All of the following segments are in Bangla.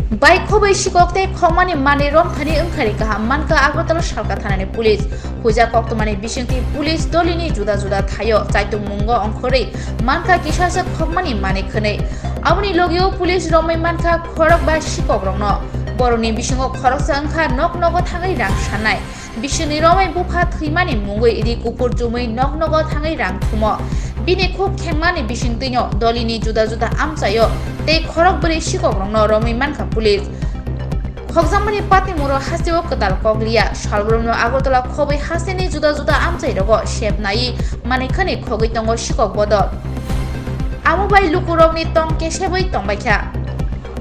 Baik khobai sikokte khomani mani rom thani angkhari kaha Mankha Agartala Salka thanani pulis huja koktomani bisingti pulis dolini juda juda thayo chaitung mungo ongkhori Mankha kisasa khomani mani khane aboni logio pulis romai Mankha khorok ba sikok rongno boroni bisingo khorok sangkha nok nogo thangai rang sanai bisini romai bukha thimani mungoi idi kupur jumai nok nogo thangai rang thumo bini Khokjakmano bisingtinyo dolini juda juda amchayo tei khorok bari sikok rongno romai Mankha pulis Khokjakmano patni muro haseo ketal koglia salbromno Agartala khobai haseni juda juda amchai rogo shepnai manikhani khogoi tongo sikok bodol amubai lukurokni tong kesebai tongbaikha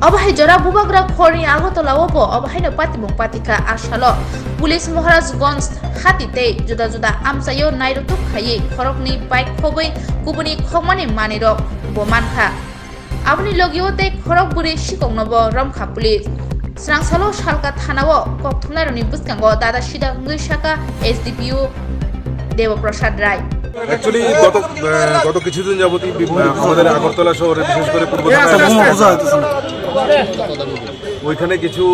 Abahai jora bubagra khorni Agartala obo abahaino patibung patika asalo pulis Maharajganj hatite juda juda amchayo nairutuk khai khorokni bike khobai kubuni Khokjakmano manirok bo Mankha aboni logio tei khorok buri sikoknobo romkha pulis Swrangchati Salka thanao kokthumnaironi buskango dada sida ngui saka SDPO Debaprasad Roy actually গত কিছুদিন যাবতই আমাদের আগরতলা শহরে বিশেষ করে পূর্ব ওইখানে কিছু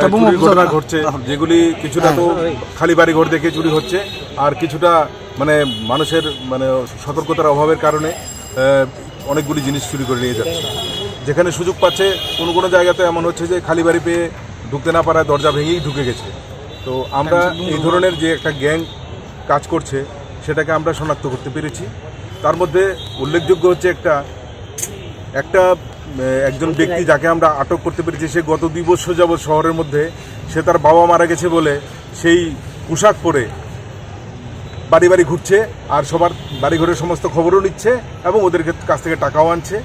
চুরির ঘটনা ঘটছে যেগুলি কিছুটা তো খালি বাড়ি ঘর দেখে চুরি হচ্ছে আর কিছুটা মানে মানুষের মানে সতর্কতার অভাবের কারণে অনেকগুলি জিনিস চুরি করে নিয়ে যাচ্ছে যেখানে সুযোগ পাচ্ছে কোনো কোনো জায়গাতে এমন হচ্ছে যে খালি বাড়ি পেয়ে ঢুকতে না পারায় দরজা ভেঙেই ঢুকে গেছে তো আমরা এই ধরনের যে একটা গ্যাং কাজ করছে সেটাকে আমরা শনাক্ত করতে পেরেছি তার মধ্যে উল্লেখযোগ্য হচ্ছে একজন ব্যক্তি যাকে আমরা আটক করতে পেরেছি সে গত 2 বছর যাবৎ শহরের মধ্যে সে তার বাবা মারা গেছে বলে সেই পোশাক পরে বাড়ি বাড়ি ঘুরছে আর সবার বাড়িঘরের সমস্ত খবরও নিচ্ছে এবং ওদের কাছ থেকে টাকাও আনছে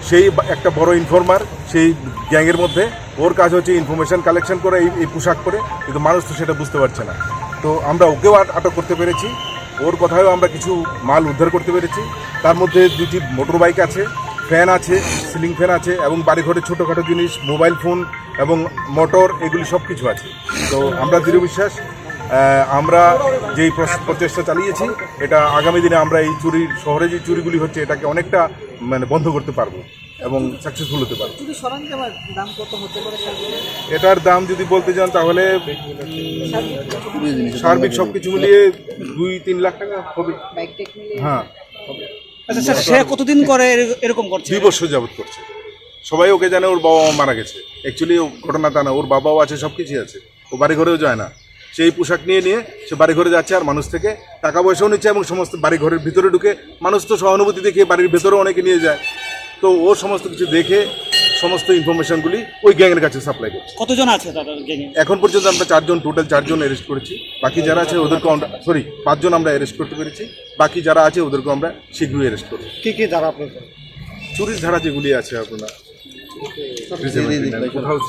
সেই একটা বড় ইনফর্মার সেই গ্যাংয়ের মধ্যে ওর কাজ হচ্ছে ইনফরমেশন কালেকশন করে এই পোশাক পরে কিন্তু মানুষ তো সেটা বুঝতে পারছে না তো আমরা ওকেও আটক করতে পেরেছি ওর কথায়ও আমরা কিছু মাল উদ্ধার করতে পেরেছি তার মধ্যে 2টি মোটর বাইক আছে ফ্যান আছে সিলিং ফ্যান আছে এবং বাড়িঘরের ছোটোখাটো জিনিস মোবাইল ফোন এবং মোটর এগুলি সব কিছু আছে তো আমরা দৃঢ় বিশ্বাস আমরা যেই প্রচেষ্টা চালিয়েছি এটা আগামী দিনে আমরা এই শহরে যে চুরিগুলি হচ্ছে এটাকে অনেকটা মানে বন্ধ করতে পারবো এবং সাকসেসফুল হতে পারবো এটার দাম যদি বলতে যান তাহলে সার্বিক সবকিছু মিলিয়ে 2-3 লাখ টাকা হবে হ্যাঁ আচ্ছা স্যার সে কতদিন করে এরকম করছে 2 বছর যাবত করছে সবাই ওকে জানে ওর বাবা মা মারা গেছে অ্যাকচুয়ালি ঘটনা তা না ওর বাবাও আছে সব কিছুই আছে ও বাড়ি ঘরেও যায় না সেই পোশাক নিয়ে সে বাড়ি ঘরে যাচ্ছে আর মানুষ থেকে টাকা পয়সাও নিচ্ছে এবং সমস্ত বাড়ি ঘরের ভিতরে ঢুকে মানুষ তো সহানুভূতি দেখে বাড়ির ভেতরেও অনেকে নিয়ে যায় তো ও সমস্ত কিছু দেখে সমস্ত ইনফরমেশনগুলি ওই গ্যাংয়ের কাছে সাপ্লাই করছে কতজন আছে তাদের গ্যাংয়ে এখন পর্যন্ত আমরা টোটাল 4 জন অ্যারেস্ট করেছি বাকি যারা আছে ওদেরকে 5 জন আমরা অ্যারেস্ট করতে পেরেছি বাকি যারা আছে ওদেরকে আমরা শীঘ্রই অ্যারেস্ট করব কি ধারা আপনার চুরির ধারা যেগুলি আছে আপনারা